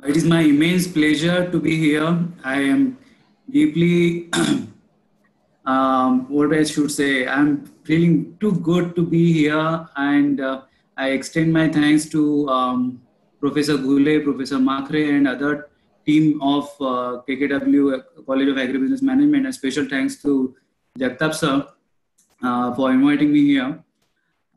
It is my immense pleasure to be here. I am deeply, what I should say, I'm feeling too good to be here, and I extend my thanks to Professor Gule, Professor Makre, and other team of KKW College of Agribusiness Management. A special thanks to Jagtap sir for inviting me here.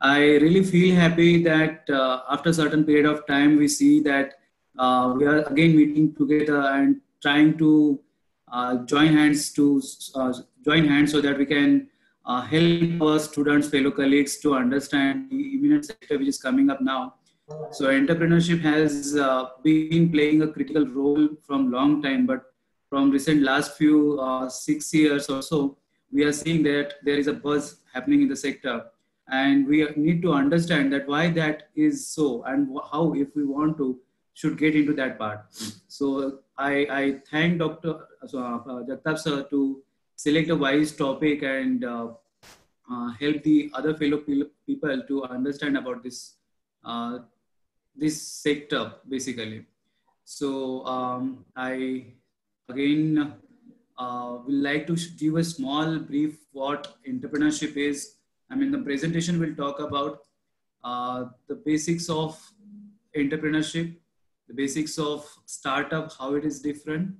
I really feel happy that after a certain period of time, we see that we are again meeting together and trying to join hands to join hands so that we can help our students, fellow colleagues to understand the imminent sector which is coming up now. So entrepreneurship has been playing a critical role from long time, but from recent last few 6 years or so, we are seeing that there is a buzz happening in the sector, and we need to understand that why that is so and how, if we want to, should get into that part. So I thank Dr. Jagtap sir to select a wise topic and help the other fellow people to understand about uh, this sector basically. So I again will like to give a small brief what entrepreneurship is. I mean, the presentation will talk about the basics of entrepreneurship, the basics of startup, how it is different,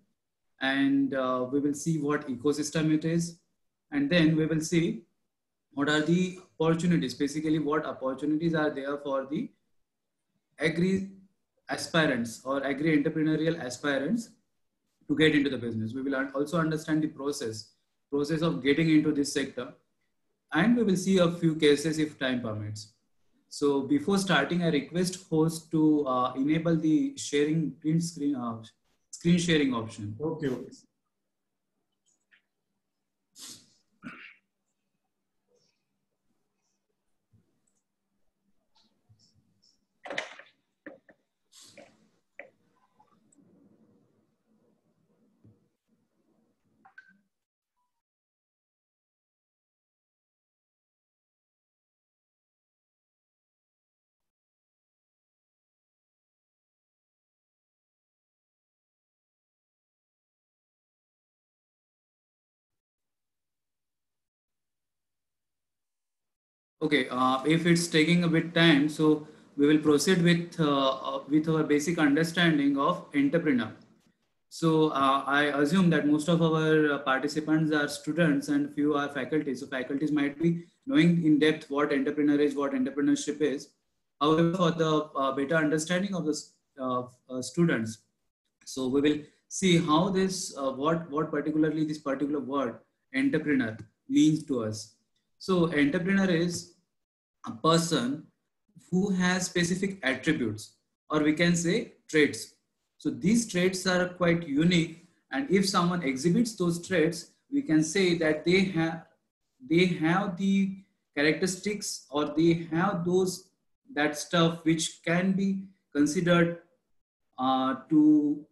and we will see what ecosystem it is, and then we will see what are the opportunities, basically what opportunities are there for the agri aspirants or agri entrepreneurial aspirants to get into the business. We will also understand the process of getting into this sector, and we will see a few cases if time permits. So before starting, I request host to enable the sharing print screen sharing option. Okay, okay. Okay, if it's taking a bit time, so we will proceed with our basic understanding of entrepreneur. So I assume that most of our participants are students and few are faculty. So faculties might be knowing in depth what entrepreneur is, what entrepreneurship is. However, for the better understanding of the students, so we will see how this, what particularly this particular word entrepreneur means to us. So entrepreneur is a person who has specific attributes, or we can say traits. So these traits are quite unique, and if someone exhibits those traits, we can say that they have the characteristics, or they have those that stuff which can be considered to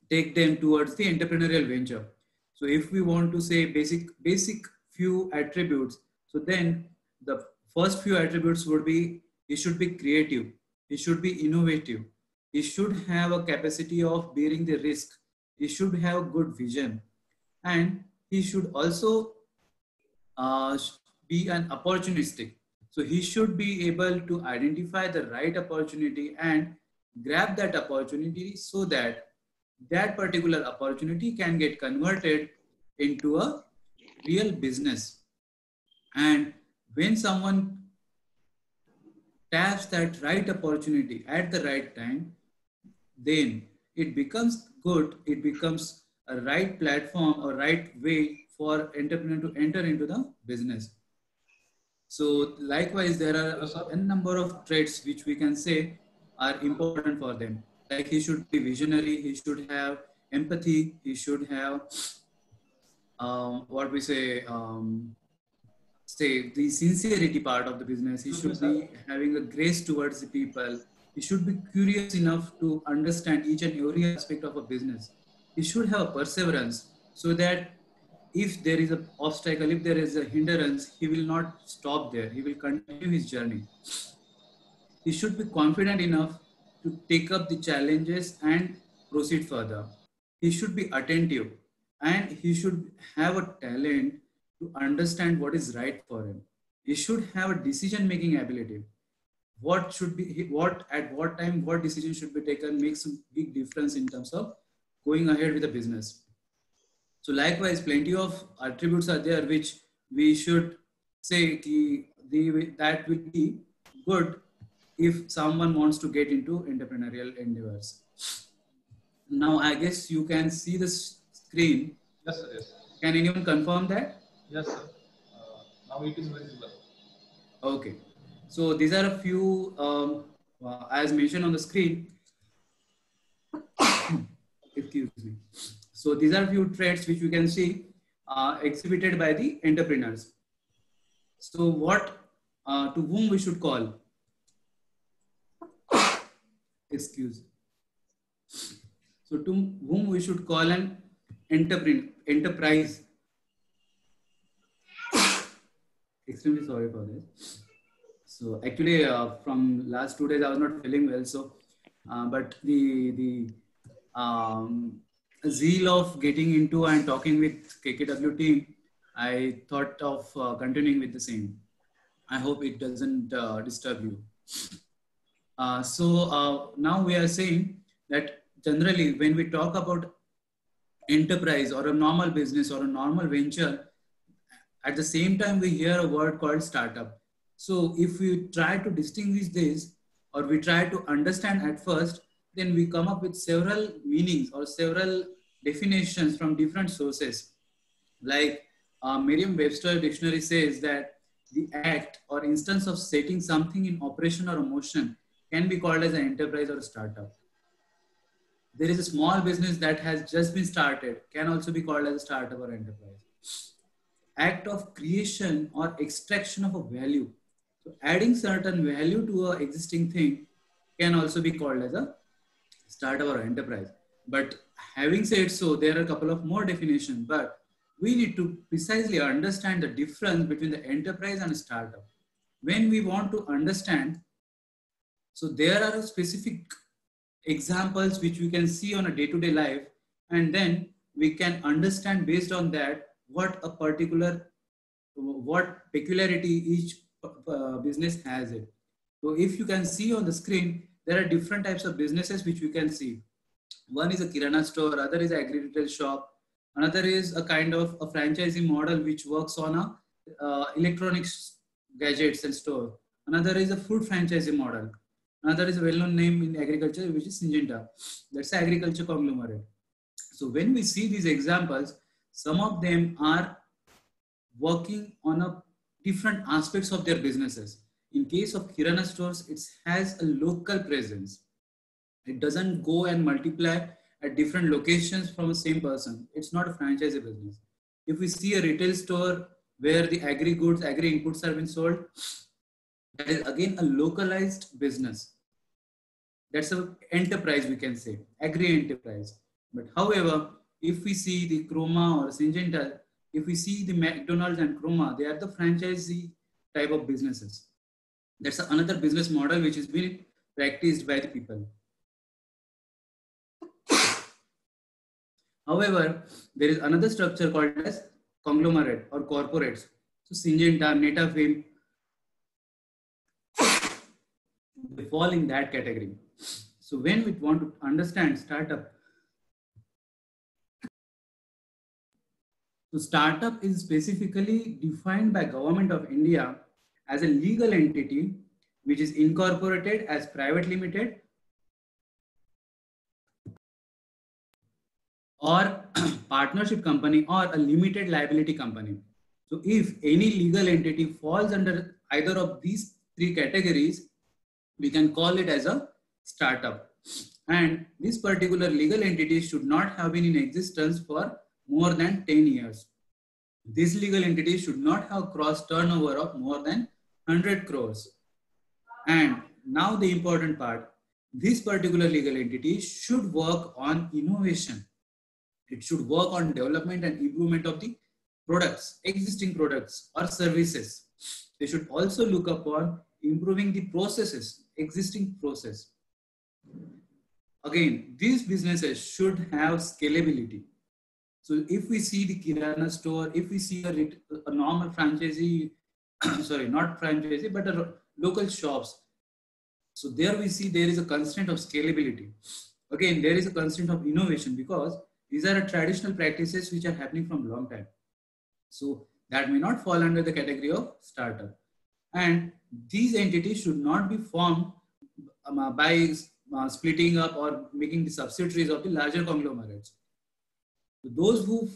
take them towards the entrepreneurial venture. So if we want to say basic few attributes, so then the first few attributes would be he should be creative, he should be innovative, he should have a capacity of bearing the risk, he should have good vision, and he should also uh, be an opportunistic. So he should be able to identify the right opportunity and grab that opportunity so that that particular opportunity can get converted into a real business. And when someone taps that right opportunity at the right time, then it becomes good, it becomes a right platform or right way for entrepreneur to enter into the business. So likewise, there are a number of traits which we can say are important for them. Like he should be visionary, he should have empathy, he should have what we say the sincerity part of the business. He should be having a grace towards the people. He should be curious enough to understand each and every aspect of a business. He should have perseverance so that if there is an obstacle, if there is a hindrance, he will not stop there. He will continue his journey. He should be confident enough to take up the challenges and proceed further. He should be attentive and he should have a talent to understand what is right for him. He should have a decision making ability. What should be, what at what time, what decision should be taken makes a big difference in terms of going ahead with the business. So likewise, plenty of attributes are there which we should say that will be good if someone wants to get into entrepreneurial endeavors. Now, I guess you can see the screen. Yes, sir. Yes. Can anyone confirm that? Yes, sir. Now it is visible. Okay. So these are a few, as mentioned on the screen. Excuse me. So these are a few traits which you can see exhibited by the entrepreneurs. So what, to whom we should call? Excuse. So to whom we should call an enterprise. Extremely sorry for this. So actually, from last 2 days I was not feeling well. So, but the zeal of getting into and talking with KKW team, I thought of continuing with the same. I hope it doesn't disturb you. So now we are saying that generally when we talk about enterprise or a normal business or a normal venture, at the same time we hear a word called startup. So if we try to distinguish this or we try to understand at first, then we come up with several meanings or several definitions from different sources. Like Merriam-Webster dictionary says that the act or instance of setting something in operation or motion can be called as an enterprise or a startup. There is a small business that has just been started, can also be called as a startup or enterprise. Act of creation or extraction of a value. So adding certain value to an existing thing can also be called as a startup or enterprise. But having said so, there are a couple of more definitions, but we need to precisely understand the difference between the enterprise and a startup. When we want to understand, so there are specific examples which we can see on a day-to-day life, and then we can understand based on that what peculiarity each business has it. So if you can see on the screen, there are different types of businesses which we can see. One is a kirana store, other is an agri-retail shop, another is a kind of a franchising model which works on a electronics gadgets and store. Another is a food franchising model. Another is a well-known name in agriculture, which is Syngenta. That's an agriculture conglomerate. So when we see these examples, some of them are working on a different aspects of their businesses. In case of kirana stores, it has a local presence. It doesn't go and multiply at different locations from the same person. It's not a franchise business. If we see a retail store where the agri goods, agri inputs are being sold, that is again a localized business. That's an enterprise, we can say, agri-enterprise. But however, if we see the Croma or Syngenta, if we see the McDonald's and Croma, they are the franchisee type of businesses. That's another business model which is being practiced by the people. However, there is another structure called as conglomerate or corporates. So Syngenta, Netafim, they fall in that category. So when we want to understand startup, so startup is specifically defined by Government of India as a legal entity which is incorporated as private limited or partnership company or a limited liability company. So if any legal entity falls under either of these three categories, we can call it as a startup. And this particular legal entity should not have been in existence for more than 10 years. This legal entity should not have crossed turnover of more than 100 crores. And now the important part, this particular legal entity should work on innovation. It should work on development and improvement of the products, existing products or services. They should also look upon improving the processes, existing process. again, these businesses should have scalability. So if we see the Kirana store, if we see a normal franchisee, sorry, not franchisee, but a local shops. So there we see there is a constraint of scalability. Again, there is a constraint of innovation because these are traditional practices which are happening from long time. So that may not fall under the category of startup. And these entities should not be formed by splitting up or making the subsidiaries of the larger conglomerates. Those who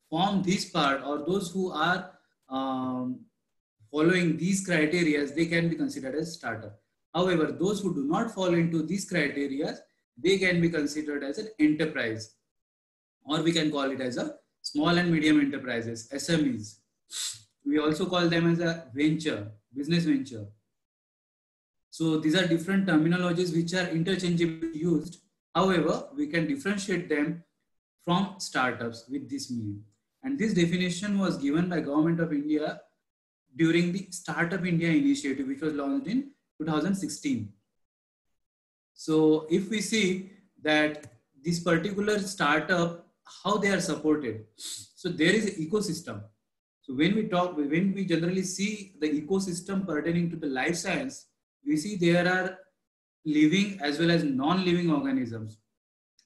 form this part or those who are following these criteria, they can be considered as startup. However, those who do not fall into these criteria, they can be considered as an enterprise, or we can call it as a small and medium enterprises, SMEs. We also call them as a venture, business venture. So these are different terminologies which are interchangeably used. However, we can differentiate them from startups with this meaning. And this definition was given by Government of India during the Startup India initiative, which was launched in 2016. So if we see that this particular startup, how they are supported. So there is an ecosystem. So when we generally see the ecosystem pertaining to the life science, we see there are living as well as non-living organisms.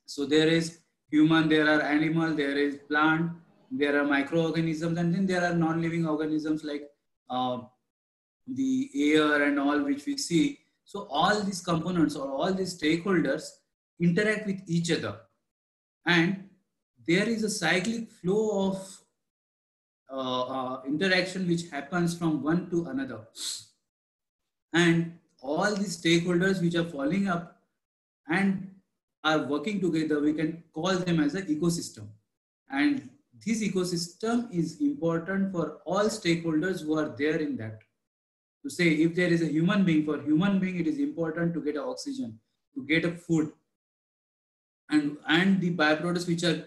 So there is human, there are animal, there is plant, there are microorganisms, and then there are non-living organisms like the air and all which we see. So all these components or all these stakeholders interact with each other, and there is a cyclic flow of interaction which happens from one to another. And all these stakeholders which are following up and are working together, we can call them as an ecosystem. And this ecosystem is important for all stakeholders who are there in that. To say if there is a human being, for human being, it is important to get oxygen, to get a food, and the byproducts which are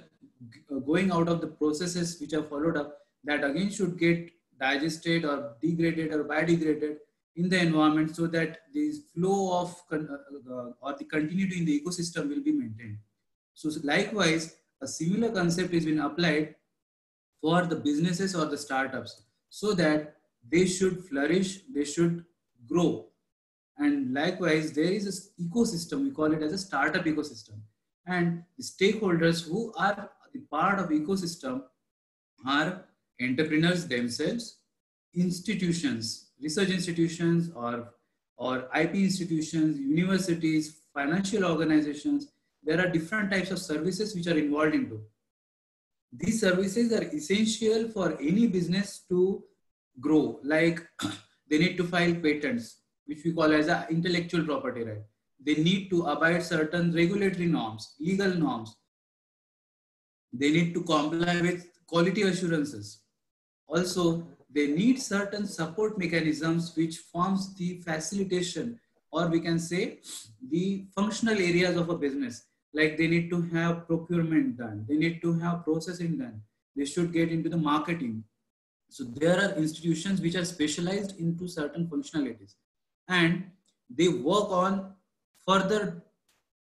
going out of the processes which are followed up, that again should get digested or degraded or biodegraded in the environment, so that the flow of or the continuity in the ecosystem will be maintained. So likewise, a similar concept has been applied for the businesses or the startups, so that they should flourish, they should grow. And likewise, there is an ecosystem, we call it as a startup ecosystem. And the stakeholders who are the part of ecosystem are entrepreneurs themselves, institutions, research institutions, or IP institutions, universities, financial organizations. There are different types of services which are involved into. These services are essential for any business to grow. Like they need to file patents, which we call as a intellectual property right. They need to abide certain regulatory norms, legal norms. They need to comply with quality assurances. Also, they need certain support mechanisms which forms the facilitation, or we can say the functional areas of a business. Like they need to have procurement done, they need to have processing done, they should get into the marketing. So there are institutions which are specialized into certain functionalities, and they work on further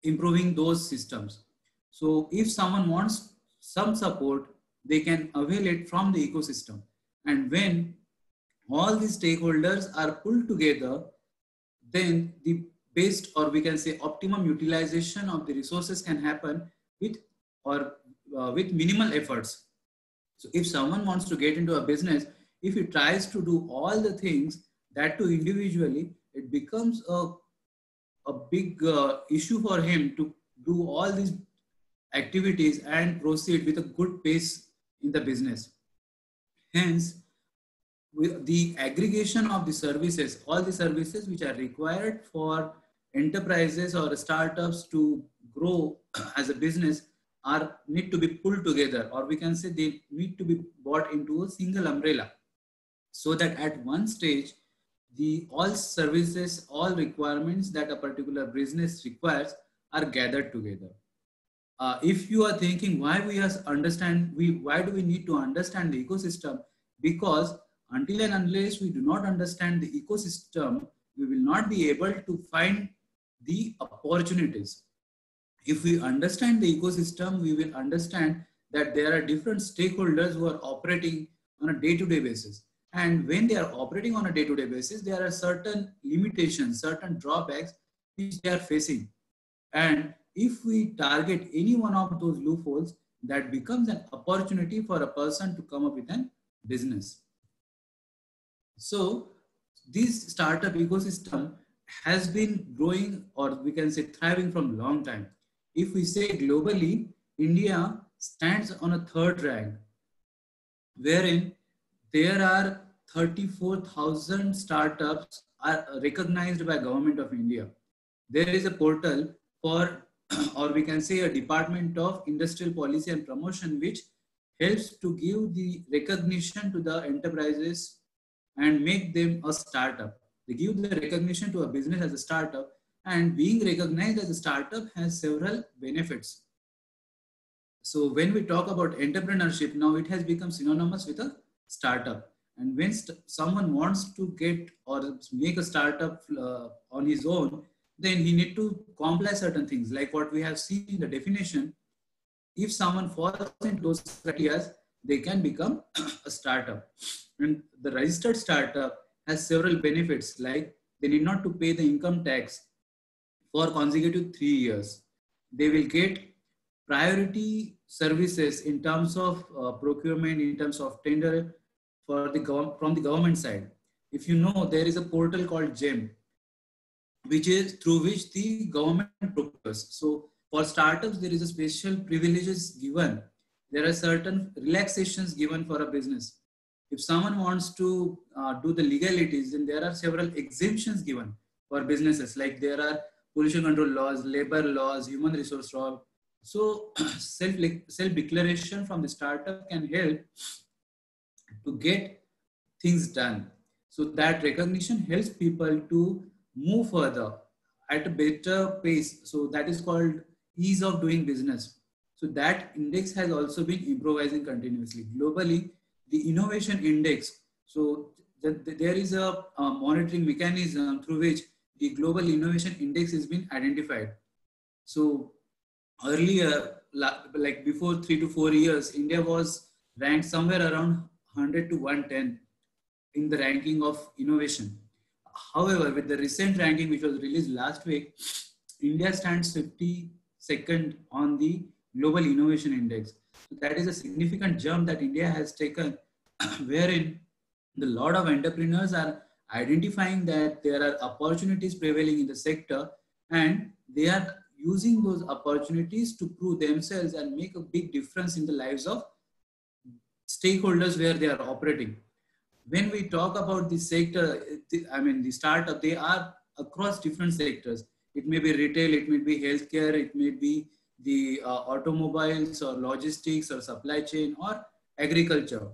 improving those systems. So if someone wants some support, they can avail it from the ecosystem. And when all these stakeholders are pulled together, then the best, or we can say optimum utilization of the resources can happen with with minimal efforts. So if someone wants to get into a business, if he tries to do all the things that too individually, it becomes a big issue for him to do all these activities and proceed with a good pace in the business. Hence, with the aggregation of the services, all the services which are required for enterprises or startups to grow as a business need to be pulled together, or we can say they need to be brought into a single umbrella, so that at one stage, all services, all requirements that a particular business requires are gathered together. If you are thinking why why do we need to understand the ecosystem? Because until and unless we do not understand the ecosystem, we will not be able to find the opportunities. If we understand the ecosystem, we will understand that there are different stakeholders who are operating on a day-to-day basis. And when they are operating on a day-to-day basis, there are certain limitations, certain drawbacks which they are facing. And if we target any one of those loopholes, that becomes an opportunity for a person to come up with a business. So this startup ecosystem has been growing, or we can say thriving, from long time. If we say globally, India stands on a third rank, wherein there are 34,000 startups are recognized by Government of India. There is a portal for, or we can say a Department of Industrial Policy and Promotion, which helps to give the recognition to the enterprises and make them a startup. They give the recognition to a business as a startup, and being recognized as a startup has several benefits. So when we talk about entrepreneurship, now it has become synonymous with a startup. And when someone wants to get or make a startup on his own, then he need to comply certain things, like what we have seen in the definition. If someone falls into those criteria, they can become a startup. And the registered startup has several benefits, like they need not to pay the income tax for consecutive 3 years. They will get priority services in terms of procurement, in terms of tender for from the government side. If you know, there is a portal called GEM, which is through which the government procures. So for startups, there is a special privileges given. There are certain relaxations given for a business. If someone wants to do the legalities, then there are several exemptions given for businesses, like there are pollution control laws, labor laws, human resource law. So self-declaration from the startup can help to get things done. So that recognition helps people to move further at a better pace. So that is called ease of doing business. So that index has also been improvising continuously. Globally, the innovation index, so there is a monitoring mechanism through which the global innovation index has been identified. So earlier, like before 3 to 4 years, India was ranked somewhere around 100 to 110 in the ranking of innovation. However, with the recent ranking, which was released last week, India stands 52nd on the Global Innovation Index. So that is a significant jump that India has taken, wherein the lot of entrepreneurs are identifying that there are opportunities prevailing in the sector, and they are using those opportunities to prove themselves and make a big difference in the lives of stakeholders where they are operating. When we talk about the sector, the startup, they are across different sectors. It may be retail, it may be healthcare, it may be the automobiles or logistics or supply chain or agriculture.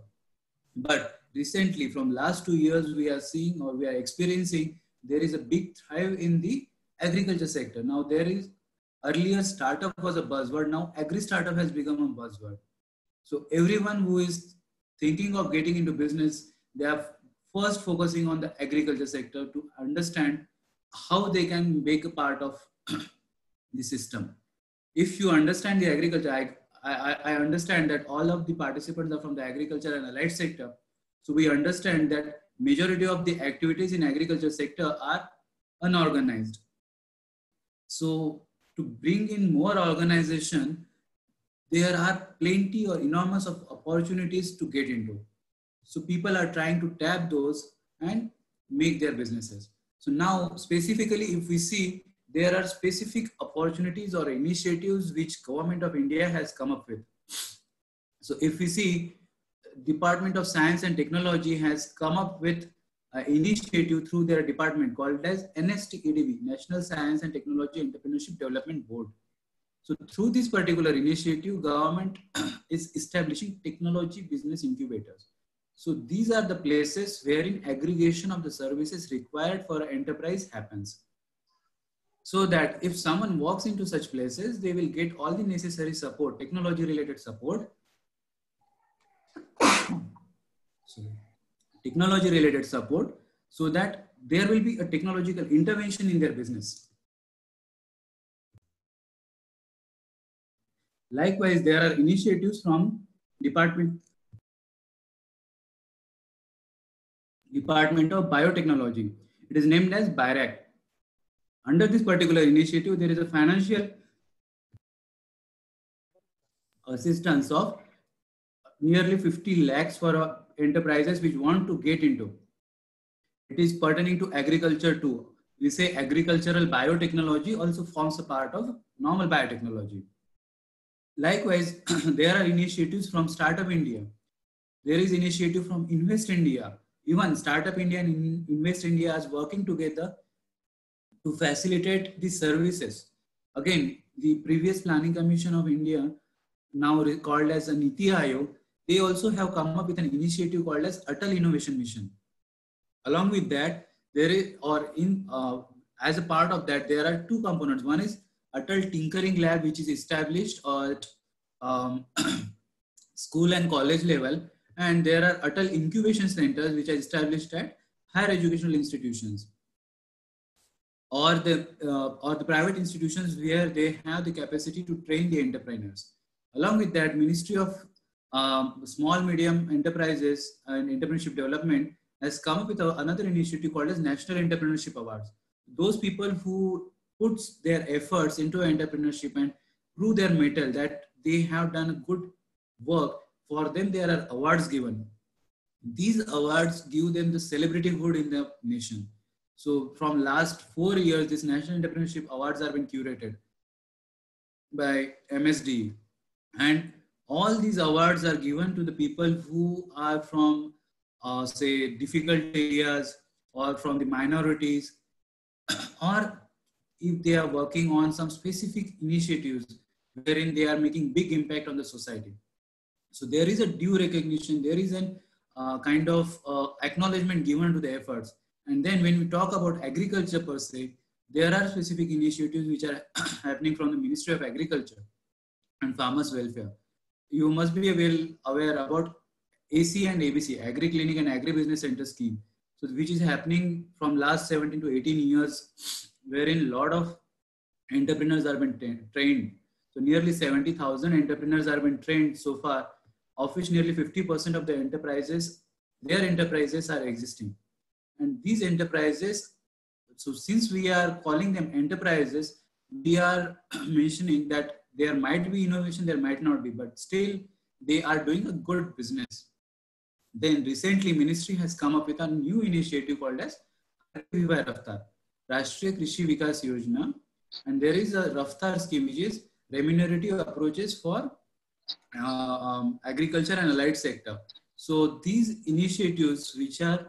But recently, from last 2 years, we are seeing or we are experiencing there is a big thrive in the agriculture sector. Now there is, earlier startup was a buzzword, now agri startup has become a buzzword. So everyone who is thinking of getting into business, they are first focusing on the agriculture sector to understand how they can make a part of the system. If you understand the agriculture, I understand that all of the participants are from the agriculture and allied sector. So we understand that majority of the activities in agriculture sector are unorganized. So to bring in more organization, there are plenty or enormous of opportunities to get into. So people are trying to tap those and make their businesses. So now specifically, if we see, there are specific opportunities or initiatives which Government of India has come up with. So if we see, Department of Science and Technology has come up with an initiative through their department called as NSTEDB, National Science and Technology Entrepreneurship Development Board. So through this particular initiative, government is establishing technology business incubators. So these are the places wherein aggregation of the services required for an enterprise happens. So that if someone walks into such places, they will get all the necessary support, technology related support. Technology related support, so that there will be a technological intervention in their business. Likewise, there are initiatives from Department of Biotechnology. It is named as BIRAC. Under this particular initiative, there is a financial assistance of nearly 50 lakhs for enterprises which want to get into. It is pertaining to agriculture too. We say agricultural biotechnology also forms a part of normal biotechnology. Likewise, there are initiatives from Startup India. There is initiative from Invest India. Even Startup India and Invest India is working together to facilitate the services. Again, the previous Planning Commission of India, now called as a Niti Aayog, they also have come up with an initiative called as Atal Innovation Mission. Along with that, there is, as a part of that, there are two components. One is Atal Tinkering Lab, which is established at school and college level, and there are Atal Incubation Centers, which are established at higher educational institutions, or the private institutions where they have the capacity to train the entrepreneurs. Along with that, Ministry of Small Medium Enterprises and Entrepreneurship Development has come up with another initiative called as National Entrepreneurship Awards. Those people who puts their efforts into entrepreneurship and prove their mettle that they have done a good work, for them there are awards given. These awards give them the celebrityhood in the nation. So from last 4 years, this National Entrepreneurship Awards have been curated by MSD. And all these awards are given to the people who are from, say, difficult areas or from the minorities, or if they are working on some specific initiatives wherein they are making big impact on the society. So there is a due recognition, there is an kind of acknowledgement given to the efforts. And then when we talk about agriculture per se, there are specific initiatives which are happening from the Ministry of Agriculture and Farmers Welfare. You must be well aware about AC and ABC, Agri Clinic and Agri Business Center scheme, so which is happening from last 17 to 18 years, wherein a lot of entrepreneurs are been trained. So nearly 70,000 entrepreneurs are been trained so far, of which nearly 50% of the enterprises, their enterprises are existing. And these enterprises, so since we are calling them enterprises, we are mentioning that there might be innovation, there might not be, but still they are doing a good business. Then recently Ministry has come up with a new initiative called as Viva Raftar, Rashtriya Krishi Vikas Yojana. And there is a Raftar scheme, which is remunerative approaches for agriculture and allied sector. So these initiatives which are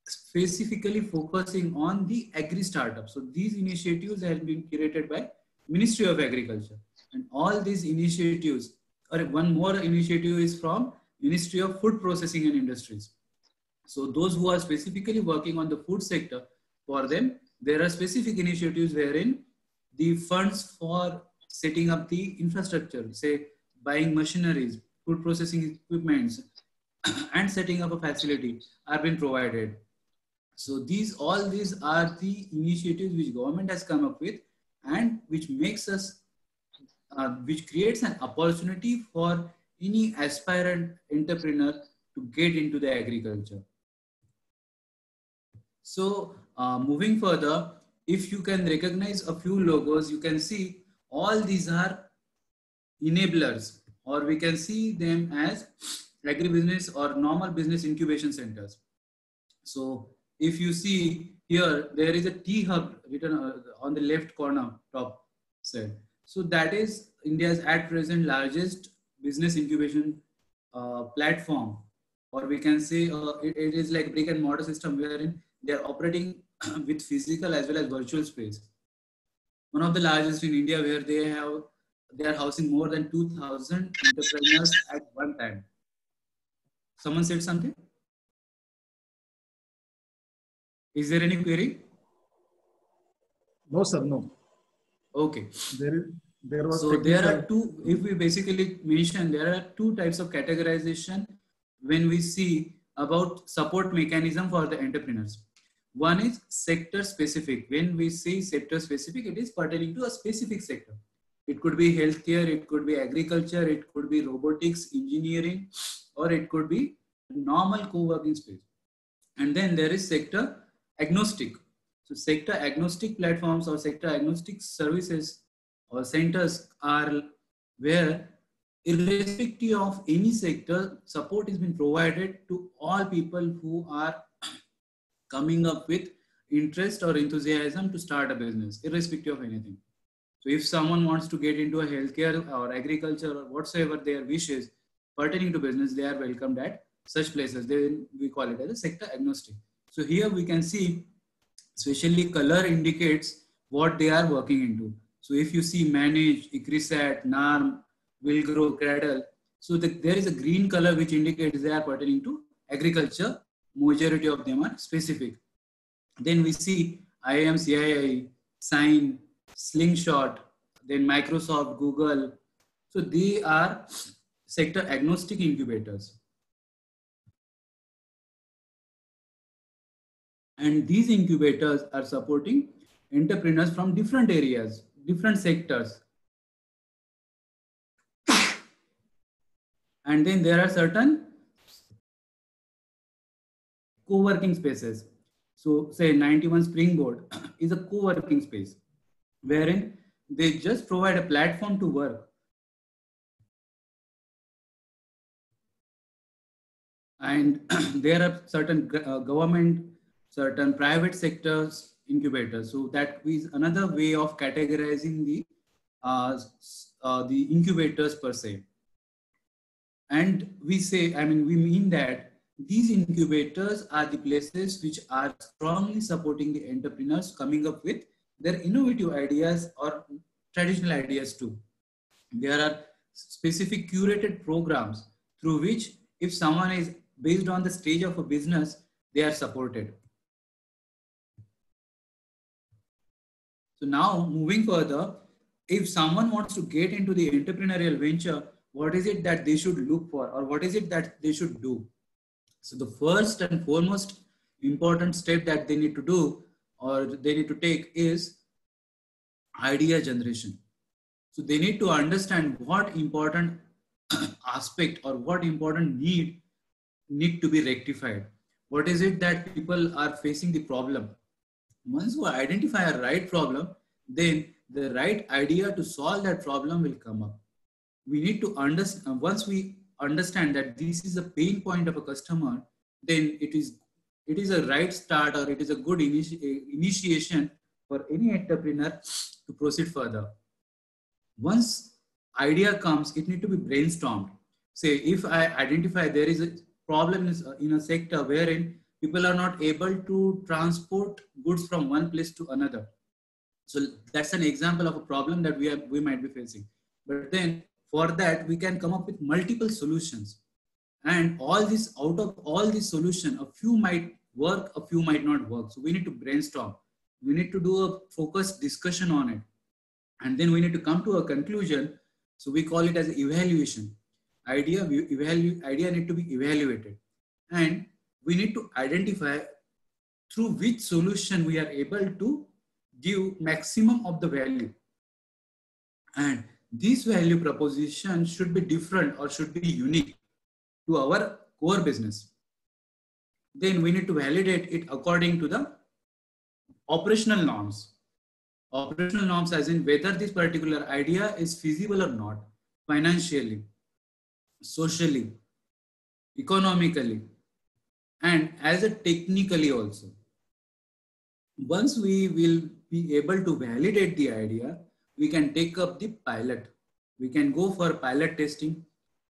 specifically focusing on the agri startup. So these initiatives have been curated by Ministry of Agriculture, and all these initiatives, or one more initiative is from Ministry of Food Processing and Industries. So those who are specifically working on the food sector, for them, there are specific initiatives wherein the funds for setting up the infrastructure, say buying machineries, food processing equipments, and setting up a facility are being provided. So all these are the initiatives which government has come up with, and which makes us, which creates an opportunity for any aspirant entrepreneur to get into the agriculture. So moving further, if you can recognize a few logos, you can see all these are enablers, or we can see them as agribusiness or normal business incubation centers. So if you see here, there is a T-Hub written on the left corner top side. So that is India's at present largest business incubation platform, or we can say it is like brick and mortar system wherein they are operating with physical as well as virtual space. One of the largest in India, where they are housing more than 2,000 entrepreneurs at one time. Someone said something? Is there any query? No, sir, no. Okay. There was so there are two, if we basically mention, there are two types of categorization when we see about support mechanism for the entrepreneurs. One is sector specific. When we say sector specific, it is pertaining to a specific sector. It could be healthcare, it could be agriculture, it could be robotics, engineering, or it could be normal co-working space. And then there is sector agnostic. So sector agnostic platforms or sector agnostic services or centers are where, irrespective of any sector, support is being provided to all people who are coming up with interest or enthusiasm to start a business, irrespective of anything. So if someone wants to get into a healthcare or agriculture or whatsoever their wishes pertaining to business, they are welcomed at such places. We call it as a sector agnostic. So here we can see, especially color indicates what they are working into. So if you see Manage, ICRISAT, NARM, Wilgrow, Cradle, so there is a green color which indicates they are pertaining to agriculture. Majority of them are specific. Then we see IIM, CII, Sign, Slingshot, then Microsoft, Google. So they are sector agnostic incubators. And these incubators are supporting entrepreneurs from different areas, different sectors. And then there are certain co-working spaces. So say 91 Springboard is a co-working space wherein they just provide a platform to work. And there are certain government, certain private sectors incubators. So that is another way of categorizing the incubators per se. And we say, we mean that these incubators are the places which are strongly supporting the entrepreneurs coming up with their innovative ideas or traditional ideas too. There are specific curated programs through which, if someone is based on the stage of a business, they are supported. So now moving further, if someone wants to get into the entrepreneurial venture, what is it that they should look for, or what is it that they should do? So the first and foremost important step that they need to do or they need to take is idea generation. So they need to understand what important aspect or what important need to be rectified. What is it that people are facing the problem? Once we identify a right problem, then the right idea to solve that problem will come up. We need to understand, once we understand that this is a pain point of a customer, then it is a right start, or it is a good initiation for any entrepreneur to proceed further. Once idea comes, it need to be brainstormed. Say, if I identify there is a problem in a sector wherein people are not able to transport goods from one place to another. So that's an example of a problem that we might be facing. But then for that, we can come up with multiple solutions. And out of all these solutions, a few might work, a few might not work. So we need to brainstorm. We need to do a focused discussion on it. And then we need to come to a conclusion. So we call it as evaluation. Idea need to be evaluated. And we need to identify through which solution we are able to give maximum of the value. And this value proposition should be different or should be unique to our core business. Then we need to validate it according to the operational norms. Operational norms as in whether this particular idea is feasible or not, financially, socially, economically, and as a technically also. Once we will be able to validate the idea, we can take up the pilot. We can go for pilot testing.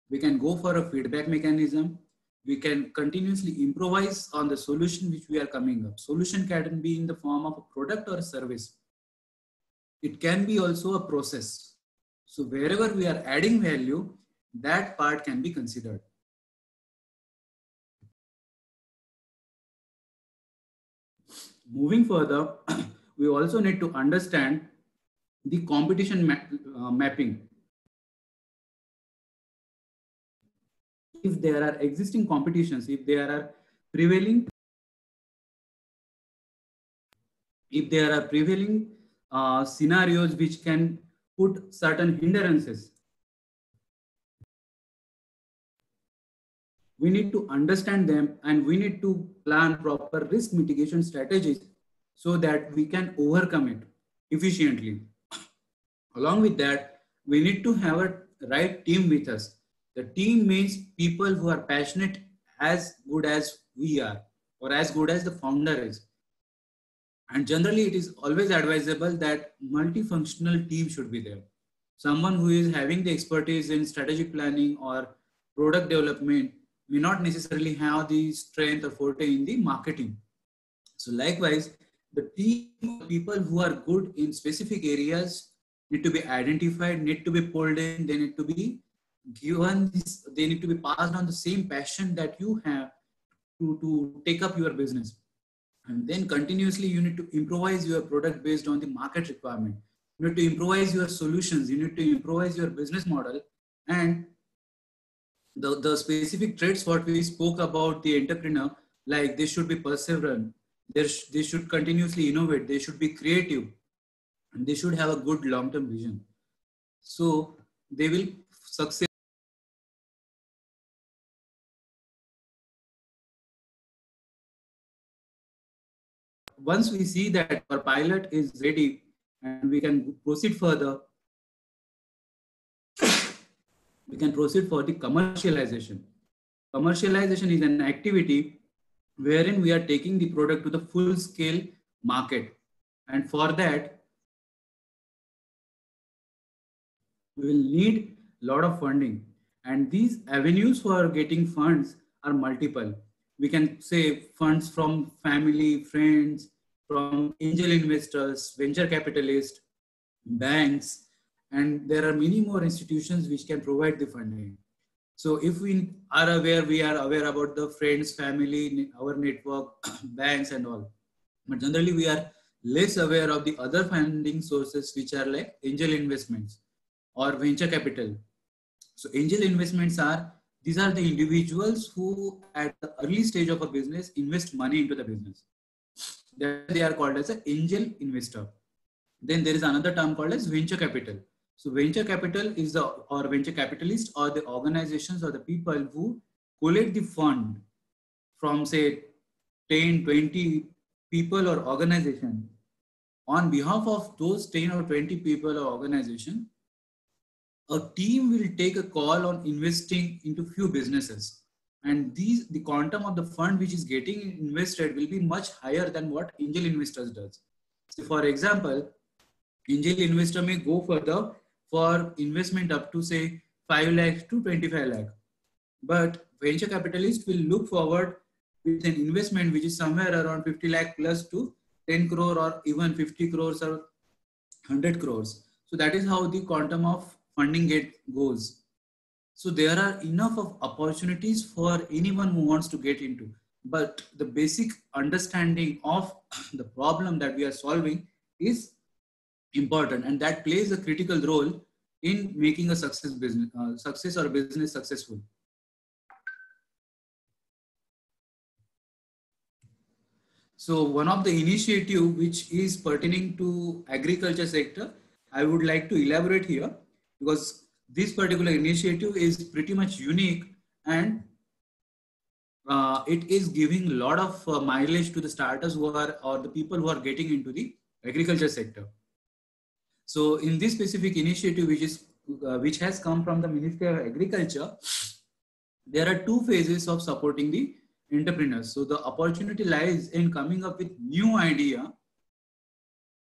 We can go for a feedback mechanism. We can continuously improvise on the solution which we are coming up. Solution can be in the form of a product or a service. It can be also a process. So wherever we are adding value, that part can be considered. Moving further, we also need to understand the competition mapping. If there are existing competitions, if there are prevailing scenarios which can put certain hindrances. We need to understand them and we need to plan proper risk mitigation strategies so that we can overcome it efficiently. Along with that, we need to have a right team with us. The team means people who are passionate as good as we are or as good as the founder is. And generally, it is always advisable that multifunctional team should be there. Someone who is having the expertise in strategic planning or product development may not necessarily have the strength or forte in the marketing. So likewise, the team of people who are good in specific areas need to be identified, need to be pulled in, they need to be given this, they need to be passed on the same passion that you have to take up your business. And then continuously you need to improvise your product based on the market requirement. You need to improvise your solutions, you need to improvise your business model, and the specific traits what we spoke about the entrepreneur, like they should be perseverant, they should continuously innovate, they should be creative, and they should have a good long-term vision. So they will succeed. Once we see that our pilot is ready and we can proceed further, we can proceed for the commercialization. Commercialization is an activity wherein we are taking the product to the full scale market. And for that, we will need a lot of funding. And these avenues for getting funds are multiple. We can say funds from family, friends, from angel investors, venture capitalists, banks, and there are many more institutions which can provide the funding. So if we are aware about the friends, family, our network, banks and all. But generally we are less aware of the other funding sources which are like angel investments or venture capital. So angel investments these are the individuals who at the early stage of a business invest money into the business. They are called as an angel investor. Then there is another term called as venture capital. So venture capital is or venture capitalist or the organizations or the people who collect the fund from say 10, 20 people or organization. On behalf of those 10 or 20 people or organization, a team will take a call on investing into few businesses. And the quantum of the fund which is getting invested will be much higher than what angel investors does. So for example, angel investor may go further for investment up to say 5 lakh to 25 lakh. But venture capitalist will look forward with an investment which is somewhere around 50 lakh plus to 10 crore or even 50 crores or 100 crores. So that is how the quantum of funding goes. So there are enough of opportunities for anyone who wants to get into. But the basic understanding of the problem that we are solving is important, and that plays a critical role in making a success or business successful. So one of the initiative which is pertaining to agriculture sector, I would like to elaborate here because this particular initiative is pretty much unique and it is giving a lot of mileage to the starters who are or the people who are getting into the agriculture sector. So in this specific initiative, which has come from the Ministry of Agriculture, there are two phases of supporting the entrepreneurs. So the opportunity lies in coming up with new idea.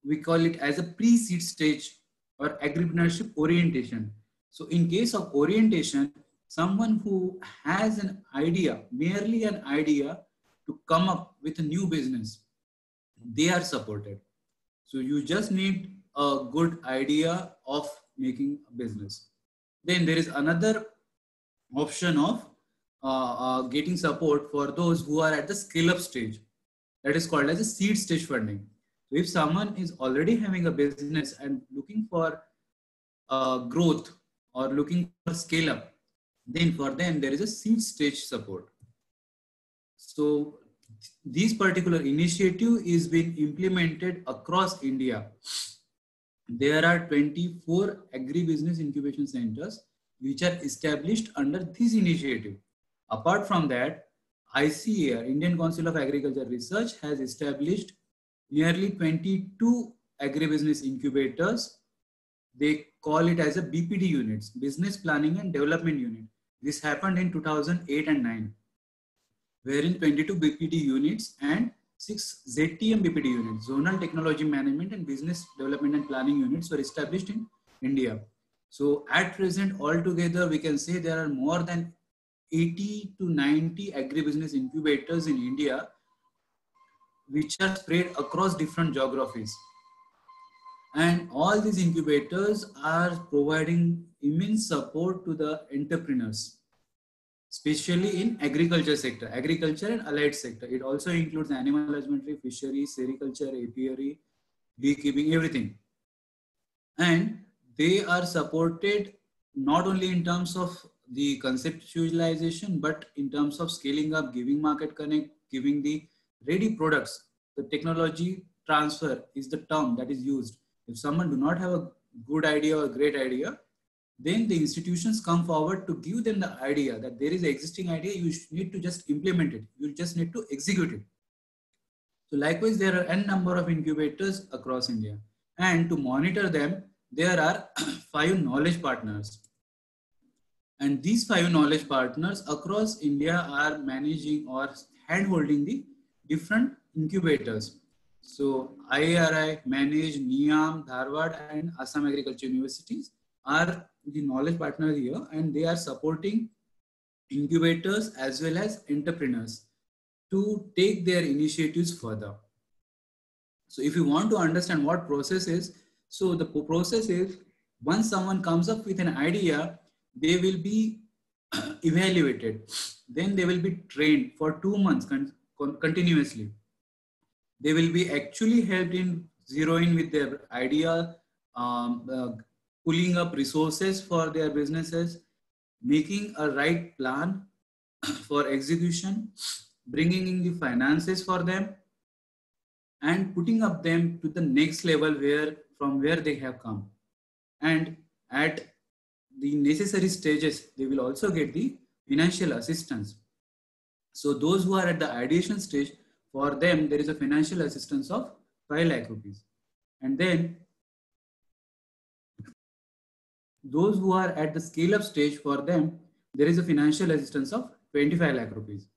We call it as a pre-seed stage or agripreneurship orientation. So in case of orientation, someone who has an idea, merely an idea to come up with a new business, they are supported. So you just need a good idea of making a business. Then there is another option of getting support for those who are at the scale-up stage. That is called as a seed stage funding. So if someone is already having a business and looking for growth or looking for scale-up, then for them there is a seed stage support. So this particular initiative is being implemented across India. there are 24 agribusiness incubation centers which are established under this initiative. Apart from that, ICAR, Indian Council of Agriculture Research, has established nearly 22 agribusiness incubators. They call it as a BPD units, Business Planning and Development Unit. This happened in 2008 and 9, wherein 22 BPD units and 6 ZTM BPD units, Zonal Technology Management and Business Development and Planning units, were established in India. So at present, altogether, we can say there are more than 80 to 90 agribusiness incubators in India, which are spread across different geographies. And all these incubators are providing immense support to the entrepreneurs, especially in agriculture sector, agriculture and allied sector. It also includes animal husbandry, fisheries, sericulture, apiary, beekeeping, everything. And they are supported not only in terms of the conceptualization, but in terms of scaling up, giving market connect, giving the ready products. The technology transfer is the term that is used. If someone do not have a good idea or a great idea, then the institutions come forward to give them the idea that there is an existing idea, you need to just implement it. You just need to execute it. So likewise, there are n number of incubators across India. And to monitor them, there are 5 knowledge partners. And these 5 knowledge partners across India are managing or hand-holding the different incubators. So IARI, Manage, NIAM, Dharwad and Assam Agriculture Universities are the knowledge partners here, and they are supporting incubators as well as entrepreneurs to take their initiatives further. So if you want to understand what process is, so the process is, once someone comes up with an idea, they will be evaluated. Then they will be trained for 2 months continuously. They will be actually helped in zeroing with their idea, pulling up resources for their businesses, making a right plan for execution, bringing in the finances for them, and putting up them to the next level from where they have come. And at the necessary stages, they will also get the financial assistance. So those who are at the ideation stage, for them, there is a financial assistance of 5 lakh rupees. And then those who are at the scale up stage, for them, there is a financial assistance of 25 lakh rupees.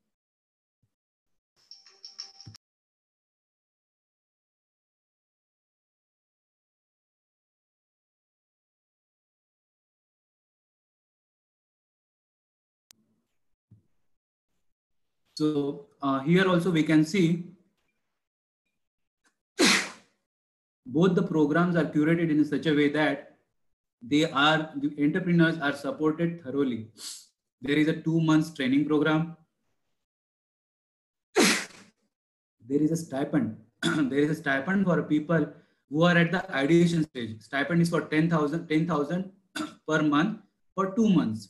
So here also we can see both the programs are curated in such a way that the entrepreneurs are supported thoroughly. There is a 2 months training program. There is a stipend. There is a stipend for people who are at the ideation stage. Stipend is for 10,000 per month for 2 months.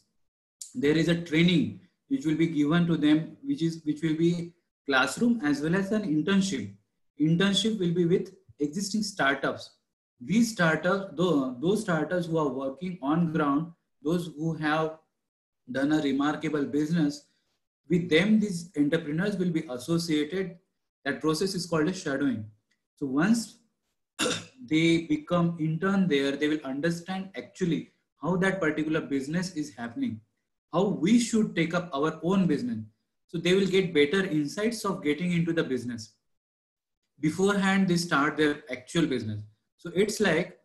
There is a training which will be given to them, which will be classroom as well as an internship. Internship will be with existing startups. These startups, those startups who are working on ground, those who have done a remarkable business, with them these entrepreneurs will be associated. That process is called as shadowing. So once they become intern there, they will understand actually how that particular business is happening, how we should take up our own business. So they will get better insights of getting into the business. Beforehand, they start their actual business. So it's like,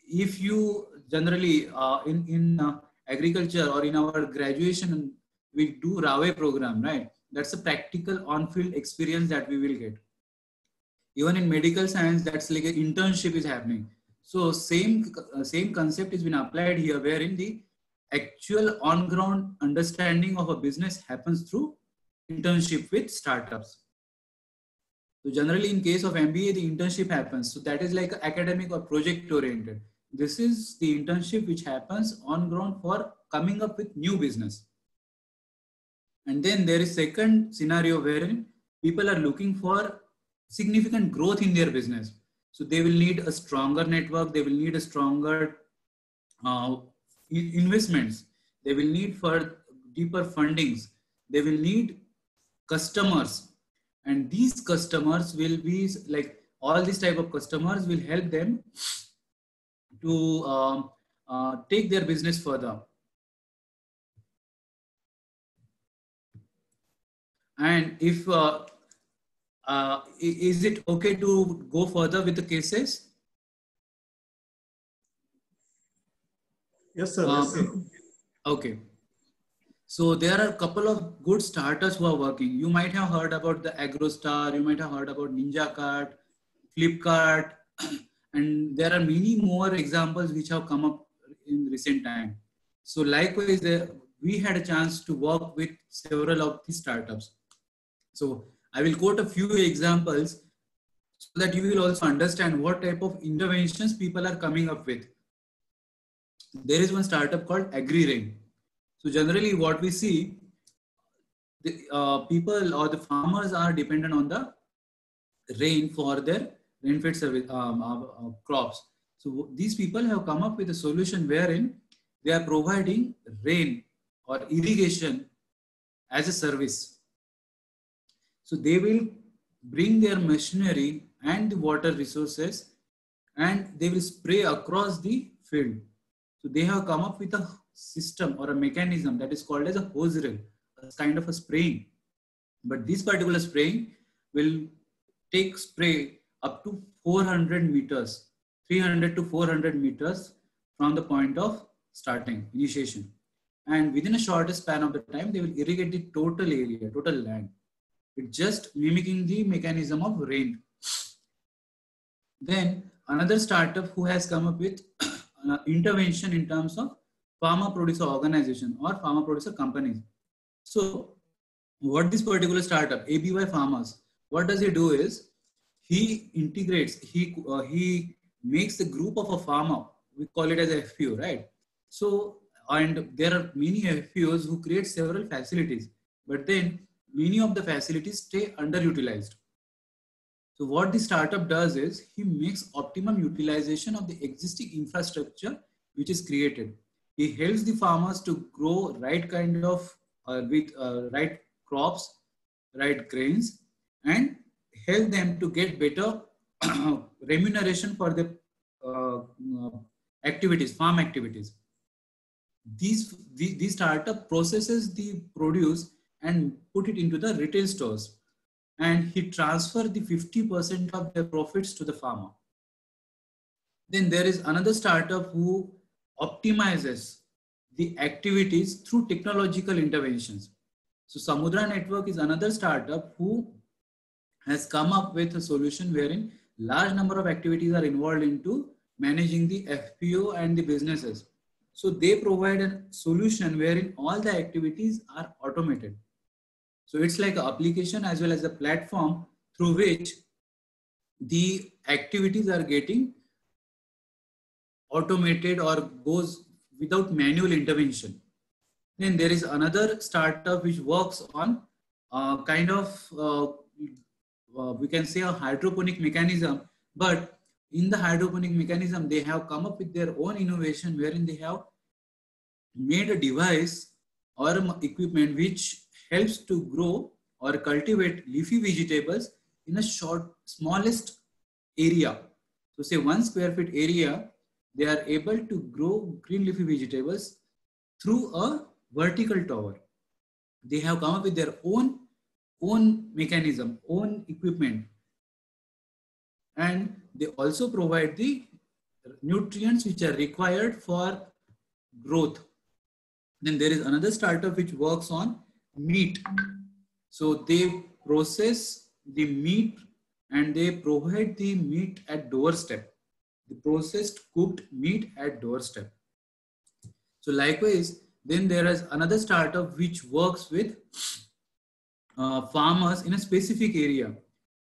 if you generally in agriculture or in our graduation, we do RAWE program, right? That's a practical on-field experience that we will get. Even in medical science, that's like an internship is happening. So same concept has been applied here, wherein the actual on-ground understanding of a business happens through internship with startups. So generally in case of MBA, the internship happens. So that is like academic or project oriented. This is the internship which happens on ground for coming up with new business. And then there is second scenario wherein people are looking for significant growth in their business. So they will need a stronger network. They will need a stronger investments. They will need for deeper fundings. They will need customers, and these customers will be like all these type of customers will help them to take their business further. And if is it okay to go further with the cases? Yes, sir. Yes, sir. Okay. So there are a couple of good startups who are working. You might have heard about the AgroStar, you might have heard about NinjaCart, Flipkart, and there are many more examples which have come up in recent time. So likewise, we had a chance to work with several of these startups. So I will quote a few examples so that you will also understand what type of interventions people are coming up with. There is one startup called AgriRain. So generally what we see, the people or the farmers are dependent on the rain for their rain-fed service, crops. So these people have come up with a solution wherein they are providing rain or irrigation as a service. So they will bring their machinery and the water resources and they will spray across the field. So they have come up with a system or a mechanism that is called as a hose reel, a kind of a spraying. But this particular spraying will take spray up to 400 meters, 300 to 400 meters from the point of starting, initiation. And within a shorter span of the time, they will irrigate the total area, total land. It's just mimicking the mechanism of rain. Then another startup who has come up with intervention in terms of farmer producer organization or farmer producer companies. So what this particular startup, ABY Farmers, what does he do is he integrates, he makes a group of a farmer. We call it as a FPO, right? So, and there are many FPOs who create several facilities, but then many of the facilities stay underutilized. So what the startup does is he makes optimum utilization of the existing infrastructure which is created. He helps the farmers to grow right kind of with right crops, right grains, and help them to get better remuneration for the activities, farm activities. These startup processes the produce and put it into the retail stores, and he transfer the 50% of the profits to the farmer. Then there is another startup who optimizes the activities through technological interventions. So Samudra Network is another startup who has come up with a solution wherein large number of activities are involved into managing the FPO and the businesses. So they provide a solution wherein all the activities are automated. So it's like an application as well as a platform through which the activities are getting automated or goes without manual intervention. Then there is another startup which works on kind of, we can say a hydroponic mechanism, but in the hydroponic mechanism, they have come up with their own innovation wherein they have made a device or equipment which helps to grow or cultivate leafy vegetables in a smallest area. So say 1 square feet area, they are able to grow green leafy vegetables through a vertical tower. They have come up with their own mechanism, own equipment. And they also provide the nutrients which are required for growth. Then there is another startup which works on meat. So they process the meat and they provide the meat at doorstep, the processed cooked meat at doorstep. So likewise, then there is another startup which works with farmers in a specific area.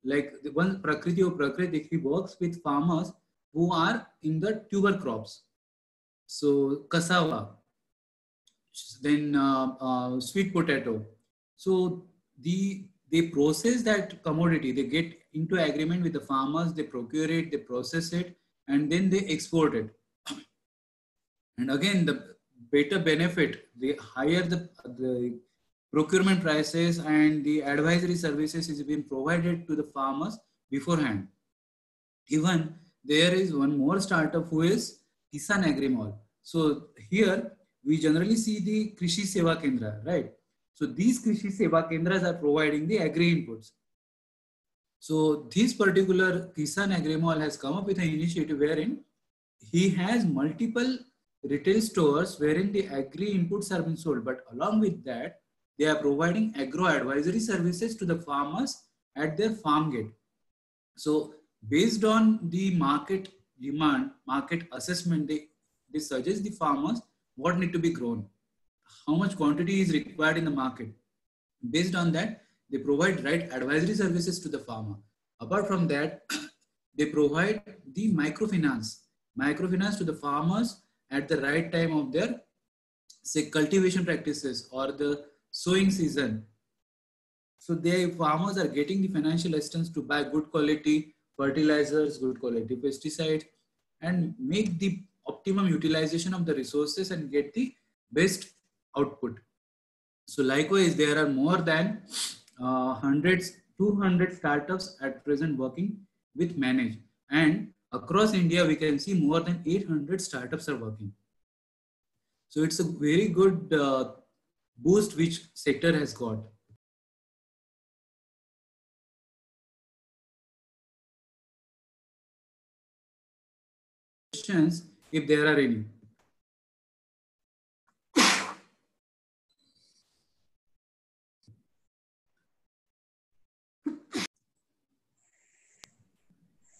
Like the one Prakriti or Prakriti, he works with farmers who are in the tuber crops. So cassava, then sweet potato. So they process that commodity. They get into agreement with the farmers, they procure it, they process it, and then they export it. And again, the better benefit, the higher the procurement prices and the advisory services is being provided to the farmers beforehand. Even there is one more startup who is Kisan Agrimall. So here we generally see the Krishi Seva Kendra, right? So these Krishi Seva Kendras are providing the agri inputs. So this particular Kisan Agrimall has come up with an initiative wherein he has multiple retail stores wherein the agri inputs are being sold. But along with that, they are providing agro advisory services to the farmers at their farm gate. So based on the market demand, market assessment, they suggest the farmers what need to be grown, how much quantity is required in the market. Based on that, they provide right advisory services to the farmer. Apart from that, they provide the microfinance to the farmers at the right time of their, say, cultivation practices or the sowing season. So the farmers are getting the financial assistance to buy good quality fertilizers, good quality pesticides, and make the optimum utilization of the resources and get the best output. So likewise, there are more than 200 startups at present working with Manage. And across India, we can see more than 800 startups are working. So it's a very good boost which sector has got. Questions, if there are any.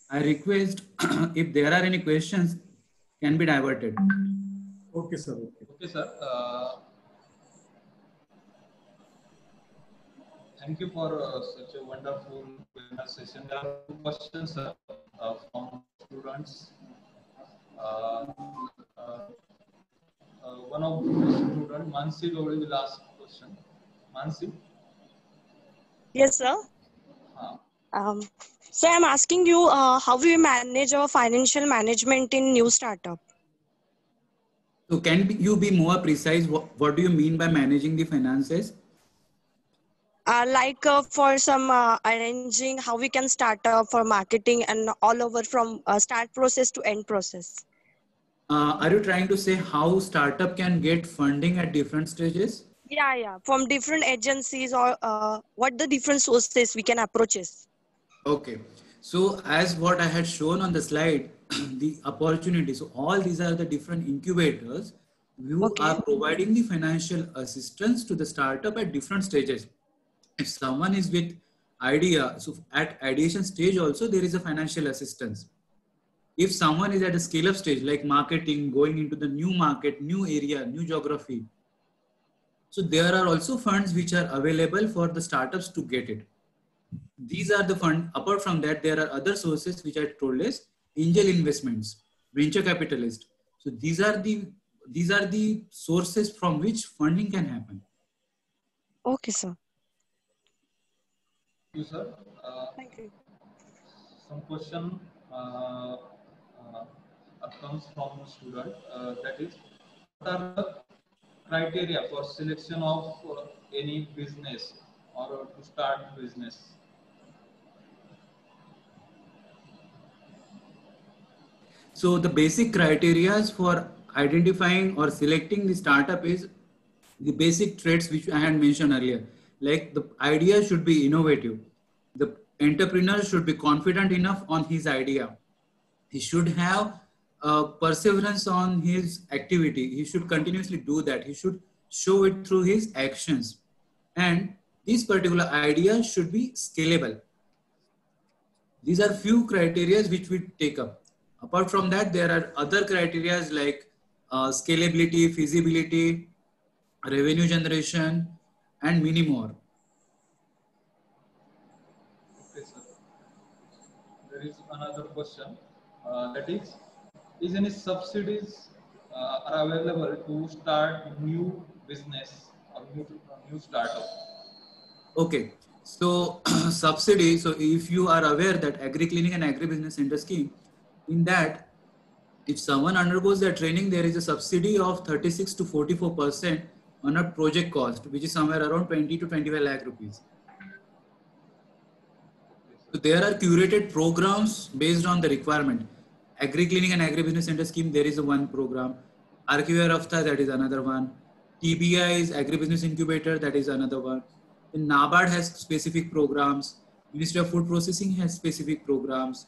I request if there are any questions, can be diverted. Okay, sir. Okay, sir. Thank you for such a wonderful webinar session. There are two questions, sir, from students. One of the student, Mansi Lodi, will ask question. Mansi? Yes, sir. So I'm asking you, how we manage our financial management in new startup? So you be more precise? What do you mean by managing the finances? Like for some arranging how we can start for marketing and all over from start process to end process. Are you trying to say how startup can get funding at different stages? Yeah. From different agencies or what the different sources we can approaches. Okay. So as what I had shown on the slide, the opportunity. So all these are the different incubators who are providing the financial assistance to the startup at different stages. If someone is with idea, so at ideation stage also there is a financial assistance. If someone is at a scale up stage like marketing, going into the new market, new area, new geography, so there are also funds which are available for the startups to get it. These are the fund. Apart from that, there are other sources which I told as angel investments, venture capitalist. So these are the sources from which funding can happen. Okay, sir. Thank you, sir. Thank you. Some question comes from a student. That is, what are the criteria for selection of any business or to start business? So the basic criteria for identifying or selecting the startup is the basic traits which I had mentioned earlier. Like the idea should be innovative. The entrepreneur should be confident enough on his idea. He should have perseverance on his activity. He should continuously do that. He should show it through his actions. And this particular idea should be scalable. These are few criteria which we take up. Apart from that, there are other criteria like scalability, feasibility, revenue generation, and many more. Okay, sir. There is another question. That is any subsidies are available to start new business or new startup? Okay. So subsidy, so if you are aware that agri-clinic and agribusiness center scheme, in that if someone undergoes their training, there is a subsidy of 36 to 44% on a project cost, which is somewhere around 20 to 25 lakh rupees. So there are curated programs based on the requirement. Agri-clinic and agribusiness center scheme, there is a one program. RQR Rafta, that is another one. TBI is agribusiness incubator, that is another one. Then NABARD has specific programs. Ministry of Food Processing has specific programs.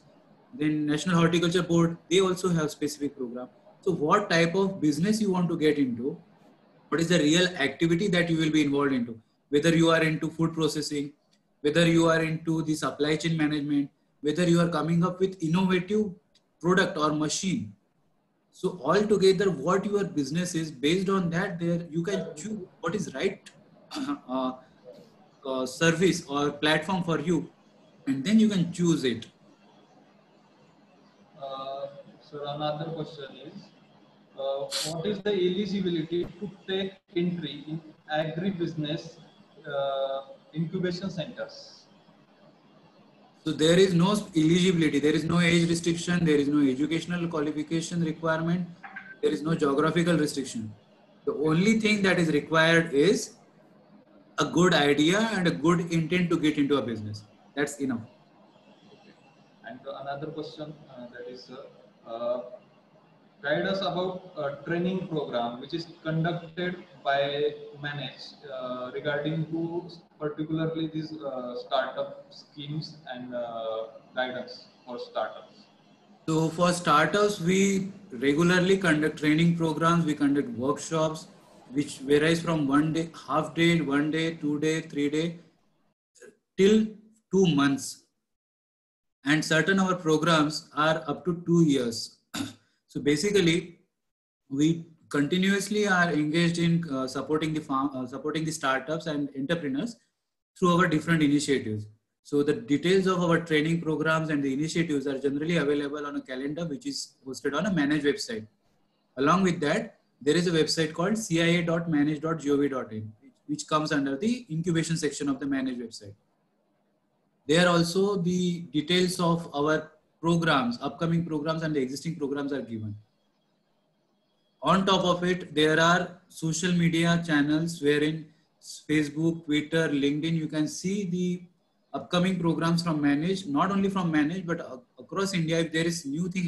Then National Horticulture Board, they also have specific program. So what type of business you want to get into? What is the real activity that you will be involved into? Whether you are into food processing, whether you are into the supply chain management, whether you are coming up with innovative product or machine. So altogether, what your business is, based on that, there you can choose what is right service or platform for you, and then you can choose it. So another question is, what is the eligibility to take entry in agribusiness incubation centers? So there is no eligibility, there is no age restriction, there is no educational qualification requirement, there is no geographical restriction. The only thing that is required is a good idea and a good intent to get into a business. That's enough. Okay. And another question that is, guide us about a training program which is conducted by Manage regarding to particularly these startup schemes and guidance for startups. So for startups, we regularly conduct training programs, we conduct workshops, which varies from 1 day, half day, 1 day, 2 day, 3 day, till 2 months. And certain our programs are up to 2 years. So basically, we continuously are engaged in supporting the startups and entrepreneurs through our different initiatives. So the details of our training programs and the initiatives are generally available on a calendar, which is hosted on a Manage website. Along with that, there is a website called cia.manage.gov.in, which comes under the incubation section of the Manage website. There also the details of our programs, upcoming programs and the existing programs are given. On top of it, there are social media channels wherein Facebook, Twitter, LinkedIn, you can see the upcoming programs from Manage, not only from Manage, but across India. If there is new thing